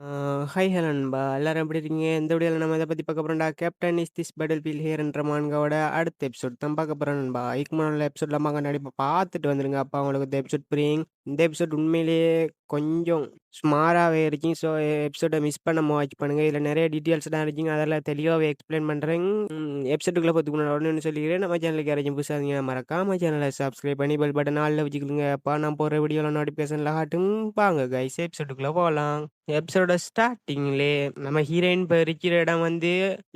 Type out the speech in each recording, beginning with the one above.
ஆ hi hello நண்பா. எல்லாரும் எப்படி இருக்கீங்க? இந்த வீடியோல நம்ம எத பத்தி பார்க்க போறோம்டா, கேப்டன் இஸ் திஸ் பேட்டில்ஃபீல்ட் ஹியர்ன்ற மான்காவோட அடுத்த எபிசோட் தான் பார்க்க போறோம் நண்பா. இதுக்கு முன்னாடி உள்ள எபிசோட்லாம் கண்ணாடி பார்த்துட்டு வந்துருங்க. அப்ப உங்களுக்கு இந்த எபிசோட் புரியும். இந்த எபிசோட் உண்மையிலேயே கொஞ்சம் சுமாராவே இருக்கும். ஸோ எபிசோட மிஸ் பண்ணாம வாட்ச் பண்ணுங்க. இதுல நெறைய டீட்டெயில்ஸ்லாம் இருக்குங்க. அதெல்லாம் தெளிவாவே எக்ஸ்பிளைன் பண்றேன். எபிசோடுக்குள்ள போறதுக்கு முன்னாடி ஒண்ணு சொல்லிக்கிறேன். நம்ம சேனலுக்கு யாராச்சும் புதுசா இருந்தீங்கன்னா மறக்காம சேனல சப்ஸ்கிரைப் பண்ணி பெல் பட்டன் ஆல்ல வச்சுக்கோங்க. அப்ப நான் போடுற வீடியோல நோட்டிஃபிகேஷன்ல காட்டும். வாங்க கைஸ் எபிசோடுக்குள்ள போலாம். எபிசோட ஸ்டார்ட்டிங்லே நம்ம ஹீரோயின் இப்ப இருக்கிற இடம் வந்து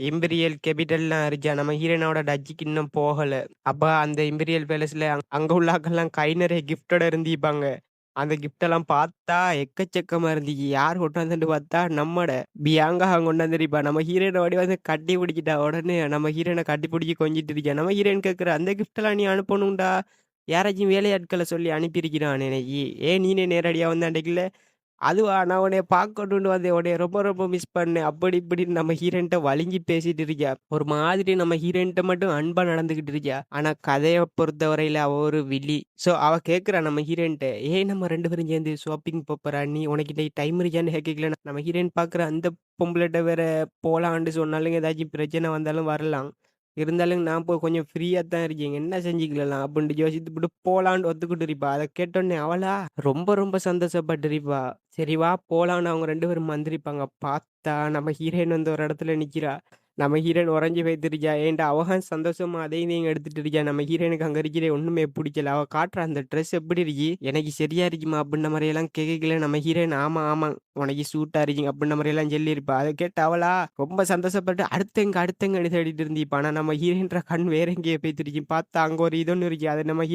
இம்பீரியல் கேபிட்டல்லாம் இருந்துச்சா. நம்ம ஹீரோயினோட டச்சுக்கு இன்னும் போகல. அப்ப அந்த இம்பீரியல் பேலஸ்ல அங்க உள்ள ஆட்கள்லாம் கை நிறைய கிஃப்டோட இருந்திருப்பாங்க. அந்த கிஃப்ட் எல்லாம் பார்த்தா எக்கச்சக்கமா இருந்துச்சு. யார் கொண்டு வந்துட்டு பார்த்தா நம்மட பியாங்கா கொண்டு வந்திருப்பா. நம்ம ஹீரோயினை ஓடி வந்து கட்டி பிடிச்சிட்டா. உடனே நம்ம ஹீரோயினை கட்டி பிடிச்சி கொஞ்சிட்டு இருக்கா. நம்ம ஹீரோயின் கேட்கிற அந்த கிஃப்ட் எல்லாம் நீ அனுப்பணும்டா. யாராச்சும் வேலையாட்களை சொல்லி அனுப்பியிருக்கிறான் எனக்கு. ஏன் நீனே நேரடியா வந்து அன்றைக்குல அதுவா நான் உன்னைய பார்க்கணும்னு வந்தேன். உன்னைய ரொம்ப ரொம்ப மிஸ் பண்ணேன். அப்படி இப்படின்னு நம்ம ஹீரோயின்ட்ட வலிஞ்சு பேசிட்டு இருக்கா. ஒரு மாதிரி நம்ம ஹீரோயின்ட்ட மட்டும் அன்பா நடந்துகிட்டு இருக்கா. ஆனா கதைய பொறுத்தவரையில அவ ஒரு வில்லி. ஸோ அவ கேட்கிறா நம்ம ஹீரோயின்ட்ட, "ஏன் நம்ம 2 பேரும் சேர்ந்து ஷாப்பிங் போப்போறா? நீ உனக்கு இன்னைக்கு டைம் இருக்கான்னு கேட்கல." நம்ம ஹீரோயின் பார்க்குற அந்த பொம்பளைட்ட வேற போலான்னு சொன்னாலும் ஏதாச்சும் பிரச்சனை வந்தாலும் வரலாம். இருந்தாலும் நான் கொஞ்சம் ஃப்ரீயா தான் இருக்கேன். என்ன செஞ்சுக்கலாம் அப்படின்ட்டு யோசித்துப்புட்டு போலான்னு ஒத்துக்கிட்டு இருப்பா. அத கேட்டோனே அவளா ரொம்ப ரொம்ப சந்தோஷப்பட்டுருப்பா. சரி வா போலான்னு அவங்க 2 பேரும் வந்திருப்பாங்க. பார்த்தா நம்ம ஹீரோயின் வந்து ஒரு இடத்துல நிக்கிறா. நம்ம ஹீரோயின் உறைஞ்சு போய்த்திருக்கா. ஏன்டா அவ சந்தோஷமா அதையும் இதையும் எடுத்துட்டு இருக்கா. நம்ம ஹீரோயினுக்கு அங்க இருக்கிற ஒண்ணுமே பிடிக்கல. அவ காட்டுற அந்த ட்ரெஸ் எப்படி இருக்கு? எனக்கு சரியா இருக்குமா? அப்படின்ன மாரியெல்லாம் கேட்கல. நம்ம ஹீரோயின் ஆமா ஆமா உனக்கு சூட்டா இருக்குங்க அப்படின்ன மாரியெல்லாம் சொல்லியிருப்பா. அத கேட்டு அவளா ரொம்ப சந்தோஷப்பட்டு அடுத்தெங்கன்னு தேடிட்டு இருந்திருப்பா. ஆனா நம்ம ஹீரோயின்ற கண் வேற எங்கேயோ போய்த்திருக்கு. பார்த்தா அங்க ஒரு இது ஒண்ணு இருக்கு. அத நம்ம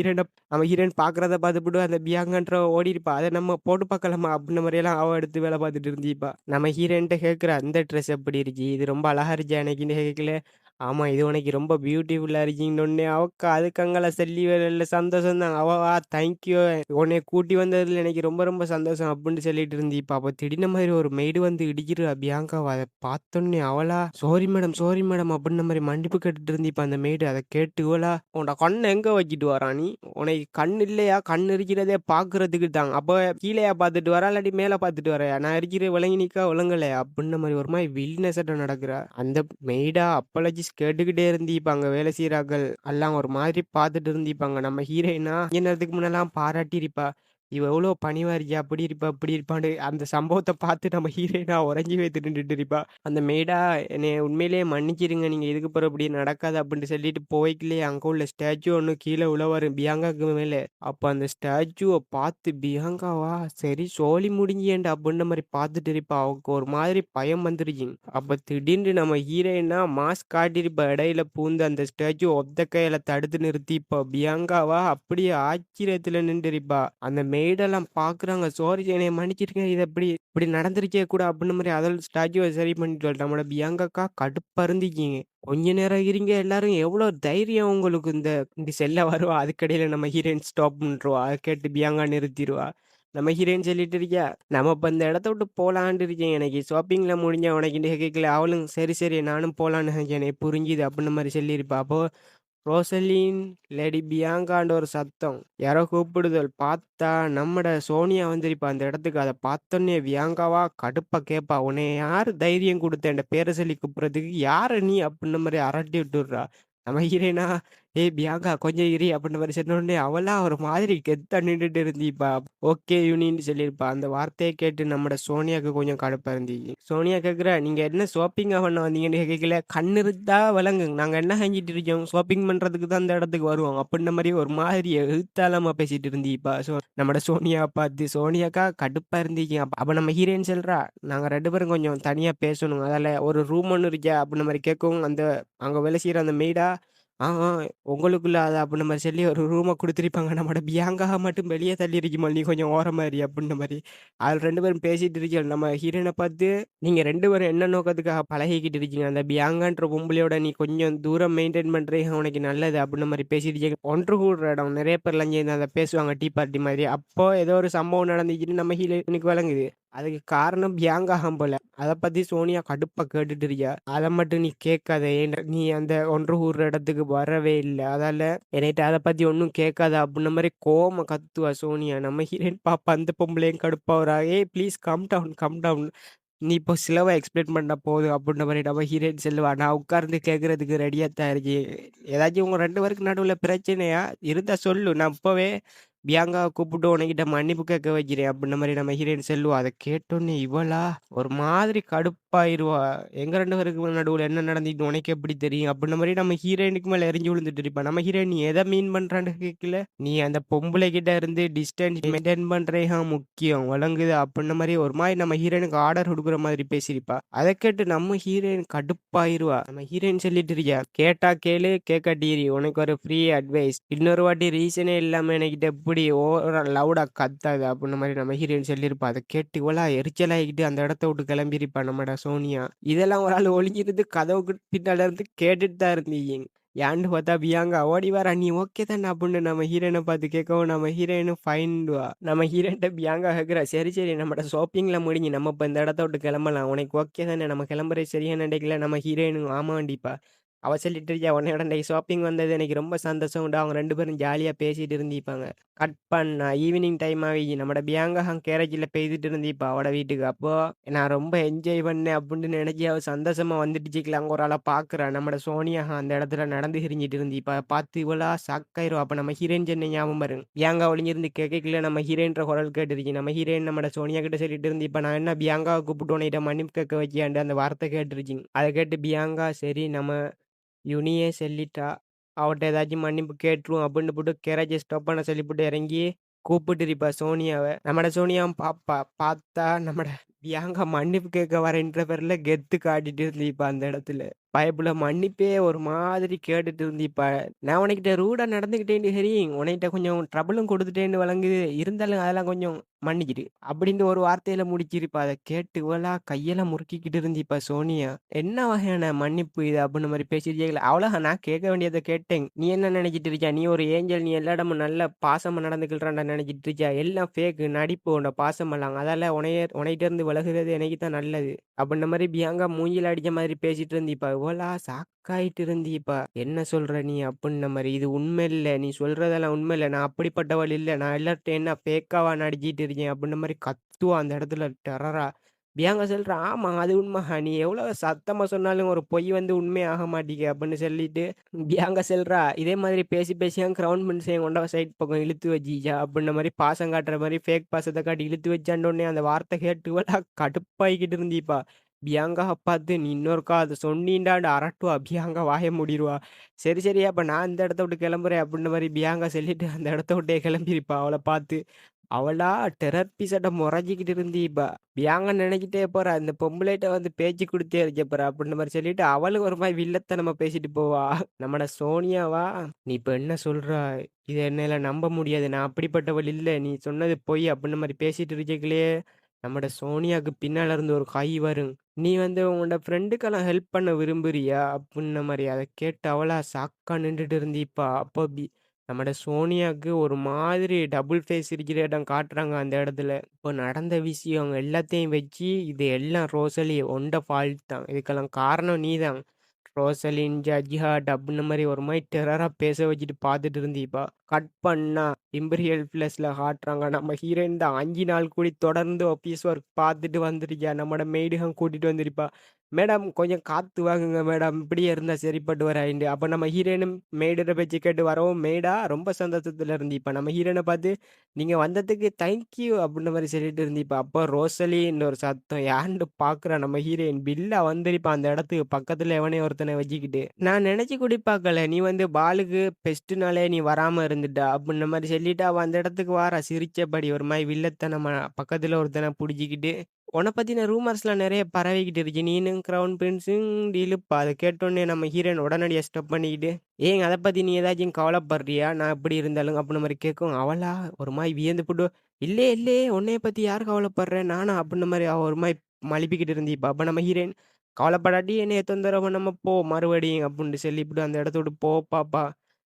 ஹீரோயின் பார்க்குறத பார்த்துப்புட்டு அந்த பியாங்கன்ற ஓடிருப்பா. அத நம்ம போட்டு பார்க்கலாமா? அப்படின்ன மாரியெல்லாம் அவ எடுத்து வேலை பார்த்துட்டு இருந்திருப்பா. நம்ம ஹீரோயின்ட்ட கேட்கிறா, "இந்த ட்ரெஸ் எப்படி இருக்கு? இது ரொம்ப அழகா இருக்கே அன்னைக்குன்னு" கேட்கல. "ஆமா, இது உனக்கு ரொம்ப பியூட்டிஃபுல்லா இருக்குன்னொன்னே" அவக்கு அதுக்கு அங்கல செல்லி வேலையில சந்தோஷம் தான். அவ தேங்க் யூ உன்னைய கூட்டி வந்ததுல எனக்கு ரொம்ப ரொம்ப சந்தோஷம் அப்படின்னு சொல்லிட்டு இருந்திருப்பா. அப்ப திடீர்னு மாதிரி ஒரு மெய்டு வந்து இடிக்கிறா பியாங்காவ. அத பார்த்தோன்னே அவளா, சாரி மேடம்" அப்படின்ன மாரி மன்னிப்பு கேட்டுட்டு இருந்திருப்பா அந்த மெய்டு. அத கேட்டு இவளா, "உன்ட கண்ண எங்க வச்சுட்டு வரா நீ? உனக்கு கண் இல்லையா? கண் இருக்கிறதே பார்க்கறதுக்கு தான். அப்ப கீழயா பார்த்துட்டு வரா? இல்லாட்டி மேல பார்த்துட்டு வரையா? நான் இருக்கிற விளங்கி நிக்கா விளங்கலையா?" அப்படின்ன மாரி ஒரு மாரி வில்லினஸாட்ட நடக்குறா. அந்த மெய்டா அப்பாலஜிஸ் கேட்டுக்கிட்டே இருந்திருப்பாங்க. வேலை செய்றார்கள் எல்லாம் ஒரு மாதிரி பார்த்துட்டு இருந்திருப்பாங்க. நம்ம ஹீரோயினா கொஞ்ச நேரத்துக்கு முன்னலாம் பாராட்டியிருப்பா. இவ எவ்வளோ பணிவா இருக்கியா, அப்படி இருப்பா, இப்படி இருப்பான்னு அந்த சம்பவத்த பார்த்து நம்ம ஹீரோயினா உறைஞ்சி போய் நின்னுட்டு இருப்பா. அந்த மெய்டா என்னைய உண்மையிலேயே மன்னிச்சிருங்க. நீங்க இதுக்கு அப்புறம் இப்படி நடக்காது அப்படின்ட்டு சொல்லிட்டு போய்க்கலயே அங்க உள்ள ஸ்டாச்சு ஒண்ணு கீழ விழ வரும் பியாங்காக்கு மேல. அப்ப அந்த ஸ்டாச்சுவ பார்த்து பியாங்காவா சரி சோலி முடிஞ்சியேன்டா அப்படின்ற மாரி பார்த்துட்டு இருப்பா. அவளுக்கு ஒரு மாதிரி பயம் வந்துருச்சு. அப்ப திடீர்னு நம்ம ஹீரோயினா மாஸ்க் காட்டியிருப்பா. இடையில பூந்து அந்த ஸ்டாச்சு ஒத்த கையில தடுத்து நிறுத்தி இப்ப பியாங்காவா அப்படியே ஆச்சரியத்துல நின்றுருப்பா. அந்த மெய்டெல்லாம் பார்க்குறாங்க. சாரி என்னைய மன்னிச்சிருங்க. இது எப்படி இப்படி நடந்திருக்கவே கூடாது அப்படின்ன மாரி அதோட ஸ்டாச்சுவ சரி பண்ணிட்டு வந்துட்டா. நம்மளோட பியாங்காக்கா கடுப்பா இருந்துச்சுங்க. கொஞ்ச நேரம் இருங்க எல்லாரும் எவ்வளோ தைரியம் உங்களுக்கு இந்த செல்ல வருவா. அதுக்கிடையில நம்ம ஹீரோயின் ஸ்டாப் பண்ருவா. அத கேட்டு பியாங்கா நிறுத்திருவா. நம்ம ஹீரோயின் சொல்லிட்டு இருக்கா, "நம்ம இப்ப இந்த இடத்த விட்டு போலான்ட்டு இருக்கேன். எனக்கு ஷாப்பிங்ல முடிஞ்சா உனக்கின்னு கேட்கல." அவளும் சரி, சரி நானும் போலான்னு இருக்கேன். எனக்கு புரிஞ்சுது அப்படின்ன மாரி சொல்லியிருப்பா. அப்போ ரோசலின், லேடி பியாங்கான்ற ஒரு சத்தம். யாரோ கூப்பிடுதல். பார்த்தா நம்மட சோனியா வந்திருப்பா அந்த இடத்துக்கு. அத பார்த்தோன்னே பியாங்காவா கடுப்பா கேட்பா, "உன்னைய யாரு தைரியம் குடுத்த என்ட்ட பேர சொல்லி கூப்பிடுறதுக்கு? யாரு நீ?" அப்படின்ன மாரி அரட்டி விட்டுர்றா. நம்ம ஹீரோயினா, "ஏய் பியாங்கா கொஞ்சம் இரு" அப்படின்ன மாரி சொன்னோனே அவளா ஒரு மாதிரி கெத்தா நின்னுட்டு இருந்திருப்பா. ஓகே யூனின்னு சொல்லியிருப்பா. அந்த வார்த்தைய கேட்டு நம்மட சோனியாக்கு கொஞ்சம் கடுப்பா இருந்துச்சு. சோனியா கேட்கிறா, "நீங்க என்ன ஷாப்பிங்கா பண்ண வந்தீங்கன்னு?" கேட்கல. "கண்ணு இருந்தா விளங்குங்க. நாங்க என்ன செஞ்சுட்டு இருக்கோம்? ஷாப்பிங் பண்றதுக்கு தான் இந்த இடத்துக்கு வருவோம்." அப்படின்ன மாரி ஒரு மாதிரி எகுத்தாளமா பேசிட்டு இருந்திருப்பா. நம்மட சோனியாவ பார்த்து. சோனியாக்கா கடுப்பா இருந்துச்சு. அப்ப நம்ம ஹீரோயின் சொல்றா, "நாங்க 2 பேரும் கொஞ்சம் தனியா பேசணும். அதால ஒரு ரூம் ஒண்ணு இருக்கா?" அப்படின்ன மாரி கேட்கவும், அங்க வேலை செய்ற அந்த மெய்டா, "ஆ, ஆ உங்களுக்குள்ள அது" அப்படின்ன மாரி சொல்லி ஒரு ரூம குடுத்திருப்பாங்க. நம்மோட பியாங்காவ மட்டும் வெளிய தள்ளி இருக்கும்போது, "நீ கொஞ்சம் ஓரமா இரு" அப்படின்ன மாரி. அது 2 பேரும் பேசிட்டு இருக்கையில நம்ம ஹீரோயின பார்த்து, "நீங்க 2 பேரும் என்ன நோக்கத்துக்காக பழகிக்கிட்டு இருக்கீங்க? அந்த பியாங்கான்ற பொம்பளையோட நீ கொஞ்சம் தூரம் மெயின்டெயின் பண்றது உனக்கு நல்லது" அப்படின்ன மாரி பேசிட்டு இருக்கையில, ஒன்று கூடுற இடம் நெறைய பேர்லாம் சேர்ந்து அத பேசுவாங்க டீ பார்ட்டி மாதிரி. அப்போ ஏதோ ஒரு சம்பவம் நடந்துச்சுன்னு நம்ம ஹீரோயினுக்கு விளங்குது. அதுக்கு காரணம் பியாங்காகம் போல. அத பத்தி சோனியா கடுப்பா கேட்டுட்டு இருக்கா. "அத மட்டும் நீ கேட்காத. நீ அந்த ஒன்று கூடுற இடத்துக்கு வரவே இல்ல. அதால என்கிட்ட அத பத்தி ஒண்ணும் கேட்காத" அப்படின்ன மாரி கோவமா கத்துவா சோனியா. நம்ம ஹீரோயின் பாப்பா அந்த பொம்பளையும் கடுப்பாவுறா. "ஏய் please come down, come down." நீ இப்போ ஸ்லோவா எக்ஸ்பிளைன் பண்ணா போதும் அப்புட்ன மாரி நம்ம ஹீரோயின் சொல்லுவா. நான் உட்கார்ந்து கேட்கறதுக்கு ரெடியா தான் இருக்கேன். ஏதாச்சும் உங்க 2 பேருக்கு நடுவுல பிரச்சனையா? இருந்தா சொல்லு. நான் இப்பவே பியாங்காவ கூப்பிட்டு உன்கிட்ட மன்னிப்பு கேட்க வைக்கிறேன் அப்புட்ன மாரி நம்ம ஹீரோயின் சொல்லுவா. அத கேட்டோனே இவளா ஒரு மாதிரி கடுப்பாயிருவா. எங்க 2 பேருக்கு நடுவுல என்ன நடந்துச்சுன்னு உனக்கு எப்படி தெரியும்? அப்புட்ன மாரி நம்ம ஹீரோயினுக்கு மேல எரிஞ்சு விழுந்துட்டு இருப்பா. நம்ம ஹீரோயின் நீ எத மீன் பண்றான்னு கேட்கல. நீ அந்த பொம்பளை கிட்ட இருந்து டிஸ்டன்ஸ் மெயின்டெயின் பண்றேஹா முக்கியம். விளங்குதா? அப்புட்ன மாரி ஒரு மாரி நம்ம ஹீரோயினுக்கு ஆர்டர் குடுக்குற மாதிரி பேசியிருப்பா. அத கேட்டு நம்ம ஹீரோயின் கடுப்பாயிருவா. நம்ம ஹீரோயின் சொல்லிட்டு இருக்கா, கேட்டா கேளு, கேட்காட்டி இரு. உனக்கு ஒரு ஃப்ரீ அட்வைஸ். இன்னொரு வாட்டி ரீசனே இல்லாம என்கிட்ட எப்படி ஓவரா லவுடா கத்தாத அப்புட்ன மாரி நம்ம ஹீரோயின் சொல்லியிருப்பா. அத கேட்டு இவளா எரிச்சலாகிக்கிட்டு அந்த இடத்த விட்டு கிளம்பியிருப்பா நம்மட சோனியா. இதெல்லாம் ஒரு ஆள் ஒளிஞ்சிருந்து கதவுக்கு பின்னால இருந்து கேட்டுட்டு தான் இருந்தீங்க. ஏன்னு பார்த்தா பியாங்கா ஓடி வாரா, "நீ ஓகே தானே?" அப்புட்ன்னு நம்ம ஹீரோயின பார்த்து கேட்கவும், நம்ம ஹீரோயினும் ஃபைன்டுவா. நம்ம ஹீரோயின்ட்ட பியாங்கா கேட்கிறா, "சரி, சரி நம்மட ஷாப்பிங்லாம் முடிஞ்சு. நம்ம இப்ப இந்த இடத்த விட்டு கிளம்பலாம். உனக்கு ஓகே தானே? நம்ம கிளம்புறது சரியா நினைக்கல." நம்ம ஹீரோயினும் ஆமாண்டிப்பா. அவ சொல்லிட்டு இருக்கா, "உன்னையோட இன்னைக்கு ஷாப்பிங் வந்தது எனக்கு ரொம்ப சந்தோஷம்டா." அவங்க 2 பேரும் ஜாலியா பேசிட்டு இருந்திருப்பாங்க. கட் பண்ணா ஈவினிங் டைம் ஆகி நம்மட பியாங்கா கேரேஜில் பெய்துட்டு இருந்திருப்பா அவட வீட்டுக்கு. அப்போ நான் ரொம்ப என்ஜாய் பண்ணேன் அப்படின்னு நினைச்சு அவ சந்தோஷமா வந்துட்டுச்சுக்கல. அங்க ஒரு ஆளை பாக்குறா. நம்மட சோனியா அந்த இடத்துல நடந்து திரிஞ்சிட்டு இருந்திருப்பா. பார்த்து இவளா ஷாக்காயிருவா. அப்ப நம்ம ஹீரோயின் சொன்ன ஞாபகம் பாருங்க. பியாங்கா ஒளிஞ்சிருந்து கேட்கல நம்ம ஹீரோயின்ற குரல் கேட்டுருச்சு. நம்ம ஹீரோயின் நம்மட சோனியா கிட்ட சொல்லிட்டு இருந்திருப்பா, நான் என்ன பியாங்காவை கூப்பிட்டு உன்னிட்ட மன்னிப்பு கேட்க வச்சியாண்டு அந்த வார்த்தை கேட்டுருச்சு. அதை கேட்டு பியாங்கா சரி நம்ம யுனியே சொல்லிட்டா. அவட்ட ஏதாச்சும் மன்னிப்பு கேட்டுருவோம் அப்படின்னு போட்டு கேரேஜ ஸ்டாப் பண்ண சொல்லிப்புட்டு இறங்கி கூப்பிட்டுருப்பா சோனியாவ. நம்மட சோனியாவும் பாப்பா. பார்த்தா நம்மட பியாங்கா மன்னிப்பு கேட்க வரேன்ற பேர்ல கெத்து காட்டிட்டு இருந்திருப்பா அந்த இடத்துல. பயப்புல மன்னிப்பே ஒரு மாதிரி கேட்டுட்டு இருந்திருப்பா. நான் உன்கிட்ட ரூடா நடந்துக்கிட்டேன்னு சரி, உன்கிட்ட கொஞ்சம் ட்ரபிளும் கொடுத்துட்டேன்னு வழங்குது. இருந்தாலும் அதெல்லாம் கொஞ்சம் மன்னிச்சிடு. அப்படின்னு ஒரு வார்த்தையில முடிச்சிருப்பா. அத கேட்டு இவளா கையெல்லாம் முறுக்கிக்கிட்டு இருந்திருப்பா சோனியா. என்ன வகையான மன்னிப்பு இது? அப்புட்ன மாரி பேசியிருக்கீங்களா? அவ்வளோதான் நான் கேட்க வேண்டியத கேட்டேன். நீ என்ன நெனச்சிட்டு இருக்கியா? நீ ஒரு ஏஞ்சல். நீ எல்லா இடமும் நல்ல பாசமா நடந்துக்கில்றான்டா நெனச்சிட்டு இருக்கியா? எல்லாம் ஃபேக்கு நடிப்பு உன்ட பாசமெல்லாம். அதால உன்கிட்ட இருந்து விலகுறது எனக்கு தான் நல்லது. அப்புட்ன மாரி பியாங்கா மூஞ்சில அடிச்ச மாதிரி பேசிட்டு இருந்திருப்பா. இவளா ஷாக்காயிட்டு இருந்திருப்பா. என்ன சொல்ற நீ? அப்புட்ன மாரி. இது உண்மை இல்ல. நீ சொல்றதெல்லாம் உண்மை இல்ல. நான் அப்படிப்பட்டவள் இல்ல. நான் எல்லார்ட்ட என்ன ஃபேக்காவா நடிச்சிட்டு இருக்கேன்? அப்புட்ன மாரி கத்துவா அந்த இடத்துல டெரரா. பியாங்கா சொல்றா, "ஆமா அது உண்மஹா. நீ எவ்வளோ சத்தமா சொன்னாலும் ஒரு பொய் வந்து உண்மையாக மாட்டீங்க." அப்படின்னு சொல்லிட்டு பியாங்கா சொல்றா, "இதே மாதிரி பேசி பேசி கிரவுண்ட் மனுஷன் கொண்ட சைட் பக்கம் இழுத்து வச்சிச்சா." அப்படின்ன மாரி பாசம் காட்டுற மாரி ஃபேக் பாசத்த காட்டி இழுத்து வச்சான்னோனே அந்த வார்த்தை கேட்டு இவளா கடுப்பாயிக்கிட்டு இருந்திருப்பா. பியாங்காவ பார்த்து, "நீ இன்னொருக்கா அத சொன்னீண்டான்னு" அரட்டுவா. பியாங்கா வாய மூடிருவா. "சரி, சரி அப்ப நான் இந்த இடத்த விட்டு கிளம்புறேன்." அப்படின்ன மாரி பியாங்கா சொல்லிட்டு அந்த இடத்த விட்டே கிளம்பியிருப்பா அவள பார்த்து. அவளா டெரர் பீஸாட்ட மொறஞ்சிக்கிட்டு இருந்திருப்பா. பியாங்க நினைச்சிட்டே போறா. இந்த பொம்பளைட்ட வந்து பேச்சு குடுத்தே இருக்க போறா அப்டின்ற மாரி சொல்லிட்டு, அவளும் ஒரு மாரி வில்லத்தனமா பேசிட்டு போவா. நம்மட சோனியாவா, "நீ இப்ப என்ன சொல்ற? இத என்னால நம்ப முடியாது. நான் அப்படிப்பட்டவள் இல்ல. நீ சொன்னது பொய்." அப்டின்ற மாரி பேசிட்டு இருக்கக்குள்ளயே, நம்மட சோனியாக்கு பின்னால இருந்து ஒரு கை வரும். "நீ வந்து உன்னோட ஃப்ரெண்டுக்கெல்லாம் ஹெல்ப் பண்ண விரும்புறியா?" அப்டின்ன மாரி. அத கேட்டு அவளா ஷாக்கா நின்டுட்டு இருந்திருப்பா. அப்போ நம்மட சோனியாக்கு ஒரு மாதிரி டபுள் ஃபேஸ் இருக்கிற இடம் காட்டுறாங்க அந்த இடத்துல. இப்போ நடந்த விஷயம் எல்லாத்தையும் வச்சு, இது எல்லாம் ரோசலி உன்ட ஃபால்ட் தான். இதுக்கெல்லாம் காரணம் நீதான். ரோசலின், ஜட்ஜ் அப்டின்ன மாரி ஒரு மாரி டெரரா பேச வச்சுட்டு பார்த்துட்டு இருந்திருப்பா. கட் பண்ணா இம்பீரியல் பிளஸ்ல காட்டுறாங்க. நம்ம ஹீரோயின் தான் 5 நாள் கூடி தொடர்ந்து ஆஃபீஸ் ஒர்க் பார்த்துட்டு வந்திருக்கா. நம்மட மெய்டுகம் கூட்டிட்டு வந்திருப்பா. "மேடம் கொஞ்சம் காத்து வாங்குங்க மேடம். இப்படியே இருந்தா சரிப்பட்டு வராதுன்டு." அப்ப நம்ம ஹீரோயினும் மெய்டுற பேச்ச கேட்டு வரவும், மெய்டா ரொம்ப சந்தோஷத்துல இருந்திருப்பா. நம்ம ஹீரோயின பார்த்து, "நீங்க வந்ததுக்கு தேங்க் யூ." அப்டின்ற மாரி சொல்லிட்டு இருந்திருப்பா. அப்போ ரோசலின்னு ஒரு சத்தம். யாருன்னு பார்க்குறா நம்ம ஹீரோயின். பில்லா வந்திருப்பா அந்த இடத்துக்கு பக்கத்துல எவனையோ ஒருத்தன வச்சுக்கிட்டு. "நான் நெனச்சு கூட பார்க்கல. நீ வந்து பாலுக்கு பெஸ்ட்டுனாலே நீ வராம இருந்துட்ட." அப்டின்ற மாரி சொல்லிட்டு அவ அந்த இடத்துக்கு வாரா சிரிச்சபடி ஒரு மாரி வில்லத்தனமா. பக்கத்துல ஒருத்தன புடிச்சுக்கிட்டு, "உன்ன பத்தின ரூமர்ஸ்லாம் நெறைய பரவிக்கிட்டு இருக்கு. நீனும் கிரவுன் பிரின்ஸுன்னு இழுப்பா." அத கேட்டோனே நம்ம ஹீரோயின் உடனடியா ஸ்டாப் பண்ணிக்கிட்டு, "ஏங்க அத பத்தி நீ ஏதாச்சும் கவலைப்படுறியா? நான் எப்படி இருந்தாலும்?" அப்டின்ன மாரி கேட்கவும், அவளா ஒரு மாரி வியந்துபுட்டு, "இல்லையே இல்லையே உன்னைய பத்தி யார் கவலைப்படுறா? நானா?" அப்டின்ன மாரி அவ ஒரு மாரி மழுப்பிக்கிட்டு இருந்திருப்பா. அப்ப நம்ம ஹீரோயின், "கவலைப்படாட்டி என்னைய தொந்தரவு பண்ணாம போ மறுபடியும்." அப்டின்ட்டு சொல்லிப்புட்டு அந்த இடத்த விட்டு போ பாப்பா.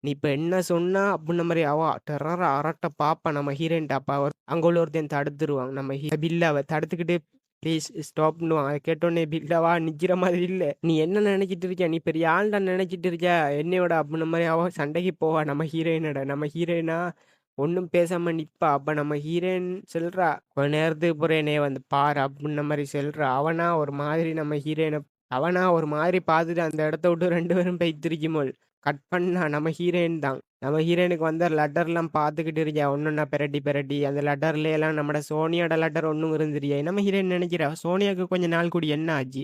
"நீ இப்ப என்ன சொன்னா?" அப்டின்ன மாரி அவ டெரரா அரட்ட பாப்பா நம்ம ஹீரோயின்ட்ட. அப்ப அங்க உள்ள ஒருத்தன் தடுத்துருவான். நம்ம பில்லாவ தடுத்துக்கிட்டு ப்ளீஸ் ஸ்டாப்ன்னுவான். அத கேட்டோனே பில்லவா நிக்கிற மாதிரி இல்ல. "நீ என்ன நெனச்சிட்டு இருக்க? நீ பெரிய ஆள்டா நெனச்சிட்டு இருக்கியா? என்னையோட?" அப்டின்ன மாரி அவ சண்டைக்கு போவா நம்ம ஹீரோயினோட. நம்ம ஹீரோயினா ஒண்ணும் பேசாம நிப்பா. அப்ப நம்ம ஹீரோயின் சொல்றா, "கொஞ்ச நேரத்துக்கு அப்புறம் என்னைய வந்து பாரு" அப்டின்ன மாரி சொல்றா. அவனா ஒரு மாதிரி பார்த்துட்டு அந்த இடத்த விட்டு 2 பேரும் பெய்த்திருக்கும்போல். கட் பண்ணா நம்ம ஹீரோயின் தான். நம்ம ஹீரோயினுக்கு வந்த லெட்டர்லாம் பார்த்துக்கிட்டு இருக்கா. ஒண்ணொண்ணா பெரட்டி பெரட்டி அந்த லெட்டர்ல எல்லாம் நம்மட சோனியோட லெட்டர் ஒண்ணும் இருந்துரியா. நம்ம ஹீரோயின் நெனைக்கிறா, சோனியாக்கு கொஞ்ச நாள் கூடி என்ன ஆச்சு?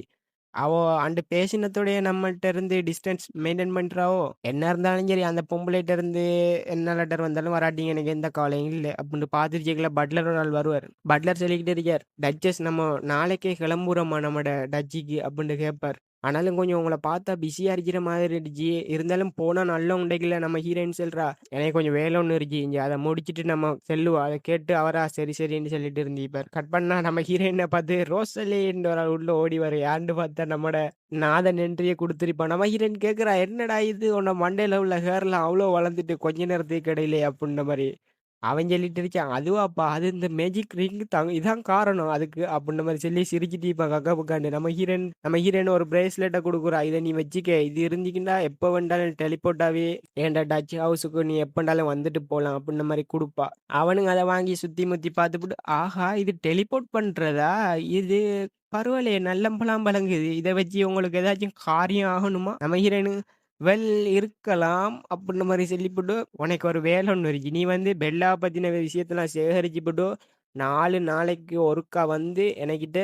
அவ அன்டு பேசினத்தோடயே நம்மள்ட்ட இருந்து டிஸ்டன்ஸ் மெயின்டெயின் பண்றாவோ? என்ன இருந்தாலும் சரி அந்த பொம்பளைட்ட இருந்து என்ன லெட்டர் வந்தாலும் வராட்டியும் எனக்கு எந்த கவலையும் இல்ல. அப்டின்னு பார்த்துருக்கீங்களா பட்லர் ஒரு ஆள் வருவாரு. பட்லர் சொல்லிக்கிட்டு இருக்கார். "டச்சஸ் நம்ம நாளைக்கே கிளம்புறோமா நம்மட டச்சுக்கு" அப்டின்னு கேட்பார். ஆனாலும் கொஞ்சம் உங்கள பார்த்தா பிஸியா இருக்கிற மாதிரி இருந்துச்சு. இருந்தாலும் போனா நல்ல உண்டைக்குள்ள நம்ம ஹீரோயின் சொல்றா, "எனக்கு கொஞ்சம் வேலை ஒண்ணு இருக்கு. இங்க அத முடிச்சுட்டு நம்ம செல்லுவோம்." அத கேட்டு அவரா சரி சரின்னு சொல்லிட்டு இருந்திருப்பார். கட் பண்ணா நம்ம ஹீரோயின பார்த்து ரோசலின்னு ஒரு ஆள் உள்ள ஓடி வரும். யாருன்னு பார்த்தா நம்மட நாதன் என்ட்ரியே குடுத்திருப்பான். நம்ம ஹீரோயின் கேட்கிறா, "என்னடா இது உன்ன மண்டையில உள்ள ஹேர்லாம் அவ்ளோ வளர்ந்துட்டு கொஞ்ச நேரத்துக்கு இடையிலே" அப்புட்ன மாரி. அவன் சொல்லிட்டு இருக்கான், "அதுவாப்பா அது இந்த மேஜிக் ரிங் இதான் காரணம் அதுக்கு" அப்புட்ன மாரி சொல்லி சிரிச்சுட்டு இருப்பான் கக்கா புக்கான்னு. நம்ம ஹீரோயின் ஒரு பிரேஸ்லெட்ட குடுக்குறா. "இத நீ வச்சுக்க. இது இருந்துச்சுன்னா எப்ப வேண்டாலும் டெலிபோர்ட் ஆவி என்ட டச் ஹவுஸுக்கு நீ எப்ப வேண்டாலும் வந்துட்டு போலாம்" அப்புட்ன மாரி குடுப்பா. அவனுங்க அத வாங்கி சுத்தி முத்தி பார்த்துப்புட்டு, "ஆஹா! இது டெலிபோர்ட் பண்றதா? இது பரவாயில்லையே நல்லம்பலாம் பழங்குது. இத வச்சு உங்களுக்கு ஏதாச்சும் காரியம் ஆகணுமா?" நம்ம ஹீரோயின் வெல் இருக்கலாம். அப்புட்ன மாரி சொல்லிப்புட்டு, "உனக்கு ஒரு வேலை ஒண்ணு இருக்கு. நீ வந்து பெல்லாவ பத்தின விஷயத்தலாம் சேகரிச்சுப்புட்டு, 4 நாளைக்கு ஒருக்கா வந்து எனக்கிட்ட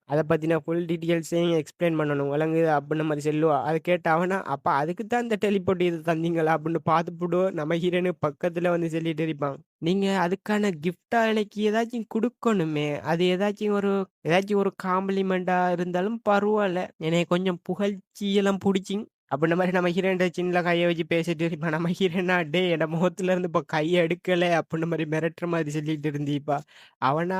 அத பத்தின ஃபுல் டீட்டெயில்ஸையும் எக்ஸ்பிளைன் பண்ணணும். விளங்குதா?" அப்புட்ன மாரி சொல்லுவா. அத கேட்ட அவனா, "அப்ப அதுக்கு தான் இந்த டெலிபோர்ட் இது தந்தீங்களா?" அப்புட்ன்னு பார்த்துப்புட்டு, நம்ம ஹீரோயின் பக்கத்துல வந்து சொல்லிட்டு இருப்பான். "நீங்க அதுக்கான கிஃப்ட்டா எனக்கு ஏதாச்சும் குடுக்கணுமே! அது ஏதாச்சும் ஒரு காம்ப்ளிமெண்டா இருந்தாலும் பரவால்ல. என்னைய கொஞ்சம் புகழ்ச்சி எல்லாம் புடிச்சுங்" அப்புட்ன மாரி நம்ம ஹீரோயின்ட்ட சின்ன கைய வச்சு பேசிட்டு இருப்பான். நம்ம ஹீரோயினா, "டேய் என் முகத்துல இருந்து இப்ப கைய எடுக்கல" அப்புட்ன மாரி மிரட்டுற மாரி சொல்லிட்டு இருந்திருப்பா. அவனா,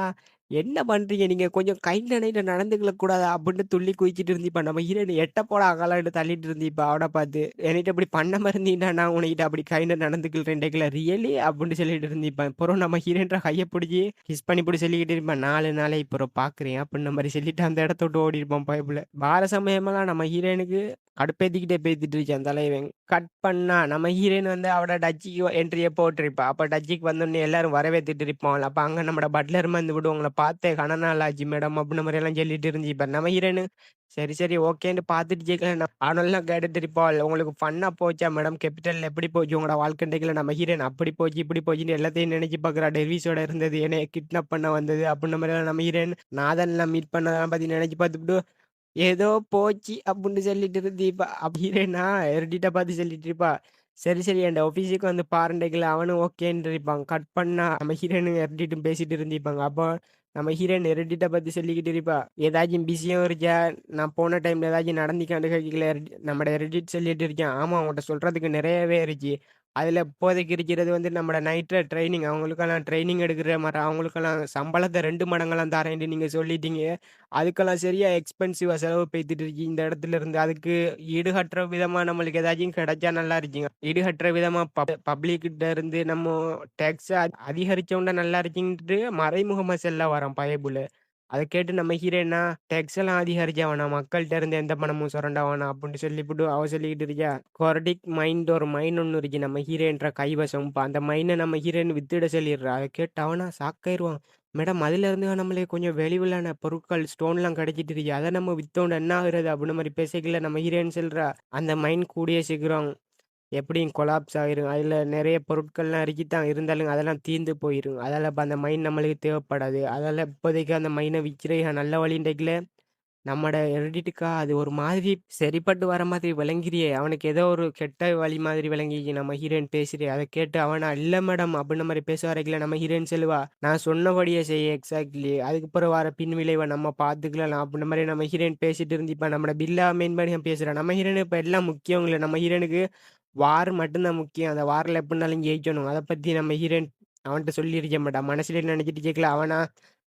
"என்ன பண்றீங்க நீங்க? கொஞ்சம் கை நனைன்னு நடந்துக்கல கூடாதா?" அப்புட்ன்னு துள்ளி குதிச்சுட்டு இருந்திருப்பான். நம்ம ஹீரோயின், "எட்ட போடா அகலன்னு" தள்ளிட்டு இருந்திருப்பா அவன பார்த்து. "என்கிட்ட இப்படி பண்ணாம இருந்தீன்னா, நான் உன்கிட்ட அப்படி கையில நடந்துக்கலன்றேன்டேக்கல. ரியலி?" அப்புட்ன்னு சொல்லிட்டு இருந்திருப்பான். அப்புறம் நம்ம ஹீரோயின்ற கைய புடிச்சு கிஸ் பண்ணி புடி சொல்லிக்கிட்டு இருப்பான். "4 நாளை அப்புறம் பார்க்கிறேன்" அப்புட்ன மாரி சொல்லிட்டு அந்த இடத்த விட்டு ஓடிருப்பான் பயப்புல. வார சமயமெல்லாம் நம்ம ஹீரோயினுக்கு கடுப்பேத்திக்கிட்டே பேத்திட்டு இருக்கான் தலைவன். கட் பண்ணா நம்ம ஹீரோயின் வந்து அவட டச்சுக்கு என்ட்ரிய போட்டிருப்பா. அப்ப டச்சுக்கு வந்தோனே எல்லாரும் வரவேத்துட்டு இருப்போம்ல. அப்ப அங்க நம்மட பட்லரும் வந்துவிட்டு, "உங்கள பார்த்தே கன நாள் ஆச்சு மேடம்" அப்டின்ன மாரியெல்லாம் சொல்லிட்டு இருந்திருப்பார். நம்ம ஹீரோயின் சரி, சரி ஓகேன்னு பார்த்துட்டு இருக்கேன். அவனெல்லாம் கேட்டுட்டு இருப்பாள். "உங்களுக்கு ஃபன்னா போச்சா மேடம்? கேபிட்டல்ல எப்படி போச்சு உங்களோட வாழ்க்கைன்றைக்குள்ள?" நம்ம ஹீரோயின் அப்படி போச்சு, இப்படி போச்சுன்னு எல்லாத்தையும் நினைச்சு பார்க்குறா. டெர்விஸோட இருந்தது, என்னைய கிட்னாப் பண்ண வந்தது அப்டின்ன மாரியெல்லாம் நம்ம ஹீரோயின் நாதன்லாம் மீட் பண்ணதெல்லாம் பத்தி நினைச்சு பார்த்துப்புட்டு ஏதோ போச்சு அப்புட்ன்னு சொல்லிட்டு இருந்தீப்பா. அப்ப ஹீரோயினா எர்டிட்ட பார்த்து சொல்லிட்டு இருப்பா. சரி, சரி என்ட ஆஃபீஸுக்கு வந்து பாருன்டைக்குல அவனும் ஓகேன்ருப்பான். கட் பண்ணா நம்ம ஹீரோயினும் எர்டிட்டும் பேசிட்டு இருந்திருப்பாங்க. அப்போ நம்ம ஹீரோயின் எர்டிட்ட பத்தி சொல்லிக்கிட்டு இருப்பா. ஏதாச்சும் பிஸியும் இருக்கா? நான் போன டைம்ல ஏதாச்சும் நடந்துக்கான்னு கேட்கல நம்மட எர்டிட் சொல்லிட்டு இருக்கான். ஆமா உன்ட்ட சொல்றதுக்கு நிறையவே இருக்கு. அதுல இப்போதைக்கு இருக்கிறது வந்து நம்மட நைட்ல ட்ரெய்னிங். அவங்களுக்கெல்லாம் ட்ரெய்னிங் எடுக்கிற மாரி அவங்களுக்கெல்லாம் சம்பளத்த 2 மடங்கெல்லாம் தரேன்ட்டு நீங்க சொல்லிட்டீங்க. அதுக்கெல்லாம் சரியா எக்ஸ்பென்சிவா செலவு பேத்திட்டு இருக்கு இந்த இடத்துல இருந்து. அதுக்கு ஈடுகட்டுற விதமா நம்மளுக்கு ஏதாச்சும் கிடைச்சா நல்லா இருக்குங்க. ஈடுகட்டுற விதமா பப்ளிக் கிட்ட இருந்து நம்ம டேக்ஸ அதிகரிச்சோம்னா நல்லா இருக்குன்ட்டு மறைமுகமா சொல்ல வரான் பயபுல. அத கேட்டு நம்ம ஹீரோயினா, "டேக்ஸ் எல்லாம் அதிகரிச்சா வேணாம். மக்கள்ட்ட இருந்து எந்த பணமும் சுரண்ட வேணாம்" அப்டின்னு சொல்லிப்புட்டு அவ சொல்லிக்கிட்டு இருக்கா. கொர்டிக் மைண்ட் ஒரு மைன் ஒண்ணு இருக்கு நம்ம ஹீரோயின்ற கைவசம். இப்ப அந்த மைன நம்ம ஹீரோயின் வித்துட சொல்லிடுறா. அத கேட்டு அவனா ஷாக்காயிருவான். மேடம் அதிலிருந்து நம்மளுக்கு கொஞ்சம் வெளிவிலான பொருட்கள் ஸ்டோன்லாம் கிடைச்சிட்டு இருக்கு. அத நம்ம வித்தோம்னா என்ன ஆகுறது? அப்டின்ன மாரி பேசையில நம்ம ஹீரோயின் சொல்றா, "அந்த மைன் கூடிய சீக்கிரம் எப்படியும் கொலாப்ஸ் ஆயிரும். அதுல நெறைய பொருட்கள்லாம் இறுக்கித்தான் இருந்தாலும் அதெல்லாம் தீர்ந்து போயிரும். அதால இப்ப அந்த மைன் நம்மளுக்கு தேவைப்படாது. அதால இப்போதைக்கு அந்த மைன விக்கிறேன் நல்ல வழின்றைக்குல நம்மட எடிட்டுக்கா அது ஒரு மாதிரி சரிப்பட்டு வர மாதிரி விளங்கிரியே. அவனுக்கு ஏதோ ஒரு கெட்ட வழி மாதிரி விளங்கிச்சு நம்ம ஹீரோயின் பேசுறே. அத கேட்டு அவனா, "இல்ல மேடம்" அப்டின்ன மாரி பேச வரைக்குல நம்ம ஹீரோயின் சொல்லுவா, "நான் சொன்னபடியே செய் எக்ஸாக்ட்லி. அதுக்கப்புறம் வர பின்விளைவ நம்ம பார்த்துக்கலாம்" அப்டின்ன மாரி நம்ம ஹீரோயின் பேசிட்டு இருந்திப்பா. நம்மட பில்லா மெயின் பண்ணி பேசுறா. நம்ம ஹீரோயின் இப்ப எல்லாம் முக்கியம் இல்ல. நம்ம ஹீரோயினுக்கு வார் மட்டும் தான் முக்கியம். அந்த வார்ல எப்டினாலும் ஜெயிக்கணும். அத பத்தி நம்ம ஹீரோயின் அவன்ட்ட சொல்லியிருக்க மாட்டா. மனசுல நெனச்சுட்டு கேட்கல. அவனா,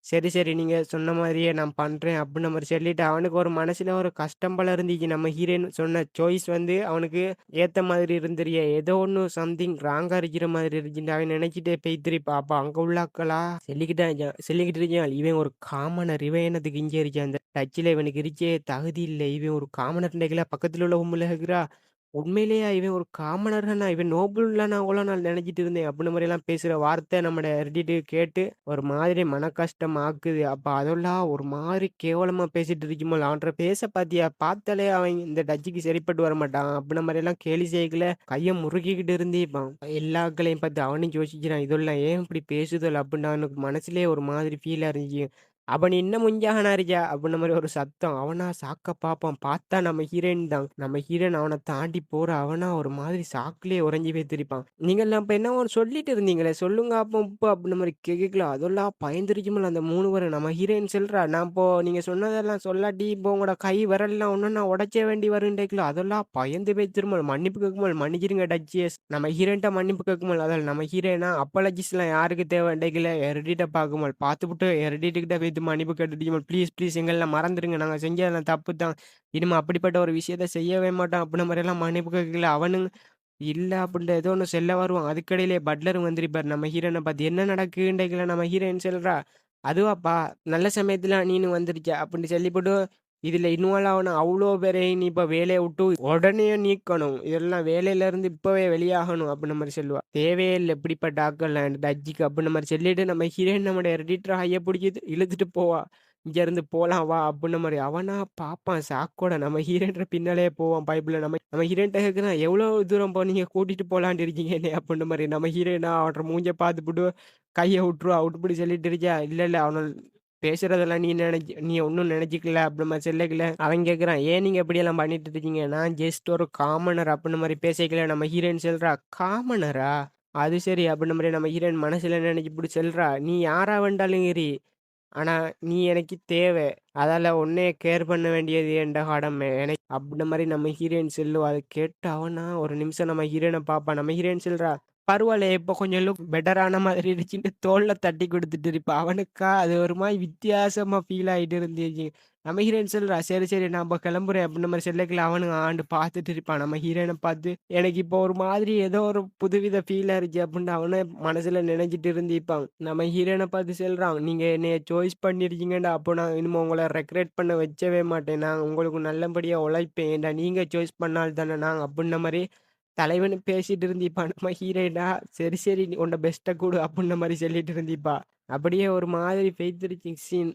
"சரி, சரி நீங்க சொன்ன மாதிரியே நான் பண்றேன்" அப்டின்ன மாரி சொல்லிட்டு அவனுக்கு ஒரு மனசுல ஒரு கஷ்டம் போல இருந்துச்சு. நம்ம ஹீரோயின் சொன்ன சாய்ஸ் வந்து அவனுக்கு ஏத்த மாதிரி இருந்துறியே. ஏதோ ஒண்ணு சம்திங் ராங்கா இருக்கிற மாதிரி இருக்குன்னு அவன் நெனச்சுட்டே போய்த்திருப்பா. அப்ப அங்க உள்ள ஆட்களா சொல்லிக்கிட்டு இருக்கான். "இவன் ஒரு காமனர். இவன் என்னத்துக்கு இங்க இருக்கான்? இந்த டச்சுல இவனுக்கு இருக்கே தகுதி இல்ல. இவன் ஒரு காமனர்ன்டைகளா" பக்கத்துல உள்ள பொம்பள கேக்குறா. உண்மையிலேயே இவன் ஒரு காமனர்னா, இவன் நோபல்ல நான் அவ்வளோ நாள் நெனச்சிட்டு இருந்தேன். அப்டின்ற மாரிலாம் பேசுற வார்த்தை நம்மட ரெடிட்டு கேட்டு ஒரு மாதிரி மன கஷ்டம் ஆக்குது. அப்ப அதெல்லாம் ஒரு மாரி கேவலமா பேசிட்டு இருக்கும்போது, அவன்ட்ட பேச பாத்தியா? பாத்தாலே அவன் இந்த டச்சுக்கு சரிப்பட்டு வரமாட்டான். அப்டின்ற மாரிலாம் கேலி செய்யக்குள்ள கைய முறுக்கிக்கிட்டு இருந்தேன். எல்லா ஆட்களையும் பாத்து அவனும் யோசிக்கிறான். இதெல்லாம் ஏன் இப்டி பேசுதல்? அப்டின்னு அவனுக்கு மனசுலயே ஒரு மாதிரி ஃபீலா இருந்துச்சு. "அவன் இன்னும் முஞ்சாகனா இருக்கியா?" அப்டின்ற மாரி ஒரு சத்தம். அவனா சாக்க பாப்பான். பாத்தா நம்ம ஹீரோயின் தான். நம்ம ஹீரோயின் அவன தாண்டி போற. அவனா ஒரு மாதிரி சாக்குலயே உறைஞ்சு போய் திரிப்பான். "நீங்கலாம் அப்ப என்னமோ சொல்லிட்டு இருந்தீங்களே, சொல்லுங்க அப்ப இப்போ" அப்டின்ற மாரி கேக்கல. அதெல்லாம் பயந்துருச்சுமுல்ல அந்த 3 பேரும். நம்ம ஹீரோயின் சொல்றா, "நான் இப்போ நீங்க சொன்னதெல்லாம் சொல்லாட்டி, இப்போ உங்களோட கை விரல்லாம் ஒன்னொன்னா உடைக்க வேண்டி வரும்ன்றீங்களா?" அதெல்லாம் பயந்து போய் திரும்ப மன்னிப்பு கேட்கும்போது, "மன்னிச்சிடுங்க டச்சியஸ்." நம்ம ஹீரோயின்ட்ட மன்னிப்பு கேட்கும்போது, அதால நம்ம ஹீரோயினா அப்பாலஜிஸ்லாம் யாருக்கு தேவைன்டைக்கல எர்டிட்ட பாக்கும்போது, பாத்துப்புட்டு எர்டிட்டு கிட்ட போய்ட்டு மன்னிப்பு கேட்டுட்டு, "ப்ளீஸ், ப்ளீஸ் எங்கள மறந்துருங்க. நாங்க செஞ்சதெல்லாம் தப்பு தான். இனிமே அப்படிப்பட்ட ஒரு விஷயத்த செய்யவே மாட்டோம்." அப்டின்ற மாரியெல்லாம் மன்னிப்பு கேட்கல. அவனுங்க இல்ல அப்டின்ட்டு ஏதோ ஒண்ணு சொல்ல வருவான். அதுக்கிடையிலே பட்லரும் வந்திருப்பாரு. நம்ம ஹீரோயின பாத்து, "என்ன நடக்குதுன்டைக்கல?" நம்ம ஹீரோயின் சொல்றா, "அதுவாப்பா நல்ல சமயத்துல நீனு வந்துருச்ச." அப்டின்னு சொல்லிப்புட்டு, "இதுல இன்வால்வ் ஆன அவ்ளோ பேரையும் நீ இப்ப வேலைய விட்டு உடனே நீக்கணும். இதெல்லாம் வேலையிலருந்து இப்பவே வெளியாகணும்." அப்டின்ற மாரி சொல்லுவா. "தேவையே இல்ல இப்படிப்பட்ட ஆட்கள்லாம் டஜ்ஜிக்கு." அப்டின்ற மாரி சொல்லிட்டு நம்ம ஹீரோயின் நம்முடைய எடிட்டர் கைய புடிச்சிட்டு இழுத்துட்டு போவா. "இங்கேருந்து போலாம் வா." அப்டின்ற மாரி. அவனா பாப்பான் சாக்கோட. நம்ம ஹீரோயின்ற பின்னாலயே போவான் பைப்ல. நம்ம ஹீரோயின்ட்ட கேட்குறான், "எவ்வளோ தூரம் போனீங்க? கூட்டிட்டு போலான்ட்டு இருக்கீங்க என்னைய?" அப்டின்ற மாரி. நம்ம ஹீரோயினா அவன்ற மூஞ்ச பாத்துப்புட்டு கைய விட்டுருவா. விட்டுப்புட்டு சொல்லிட்டு இருக்கா, "இல்ல, இல்ல அவன பேசுறதெல்லாம் நீ ஒண்ணும் நெனச்சுக்கல." அப்டின்ற மாரி சொல்லக்கல, அவன் கேட்குறான், "ஏன் நீங்க இப்படியெல்லாம் பண்ணிட்டு இருக்கீங்க? நான் ஜஸ்ட் ஒரு காமனர்." அப்டின்ற மாரி பேசக்கல நம்ம ஹீரோயின் சொல்றா, "காமனரா? அது சரி." அப்டின்ற மாரி நம்ம ஹீரோயின் மனசுல நெனச்சுப்புட்டு சொல்றா, "நீ யாரா வேண்டாலும் இரு. ஆனா, நீ எனக்கு தேவ. அதால உன்னைய கேர் பண்ண வேண்டியது என்ட கடமை. அப்டின்ற மாரி நம்ம ஹீரோயின் சொல்லுவா. அத கேட்டு அவனா ஒரு நிமிஷம் நம்ம ஹீரோயின பாப்பான். நம்ம ஹீரோயின் சொல்றா, "பரவாயில்லையே இப்ப கொஞ்சம் லுக் பெட்டரான மாதிரி இருந்துச்சுன்ட்டு" தோள்ல தட்டி குடுத்துட்டு இருப்பா. அவனுக்கா அது ஒரு மாரி வித்தியாசமா ஃபீல் ஆயிட்டு இருந்துச்சு. நம்ம ஹீரோயின் சொல்றா, "சரி, சரி நான் அப்ப கிளம்புறேன்." அப்டின்ற மாரி சொல்லக்கல அவனும் ஆண்டு பாத்துட்டு இருப்பான். நம்ம ஹீரோயின பாத்து, "எனக்கு இப்போ ஒரு மாதிரி ஏதோ ஒரு புதுவித ஃபீலா இருக்கு." அப்டின்ட்டு அவனே மனசுல நெனச்சிட்டு இருந்திருப்பான். நம்ம ஹீரோயின பாத்து சொல்றான், "நீங்க என்னைய சாய்ஸ் பண்ணியிருக்கீங்கடா. அப்போ நான் இனிமே உங்கள ரெக்ரெட் பண்ண வச்சவே மாட்டேன். நான் உங்களுக்கு நல்லபடியா உழைப்பேன். ஏன்டா நீங்க சாய்ஸ் பண்ணால் தானே நான்." அப்டின்ன மாரி தலைவனு பேசிட்டு இருந்திப்பா. நம்ம ஹீரோயினா, "சரி, சரி நீ உன்ன பெஸ்ட்ட குடு." அப்டின்ன மாரி சொல்லிட்டு இருந்திப்பா. அப்படியே ஒரு மாதிரி போய்த்திருச்சு சீன்.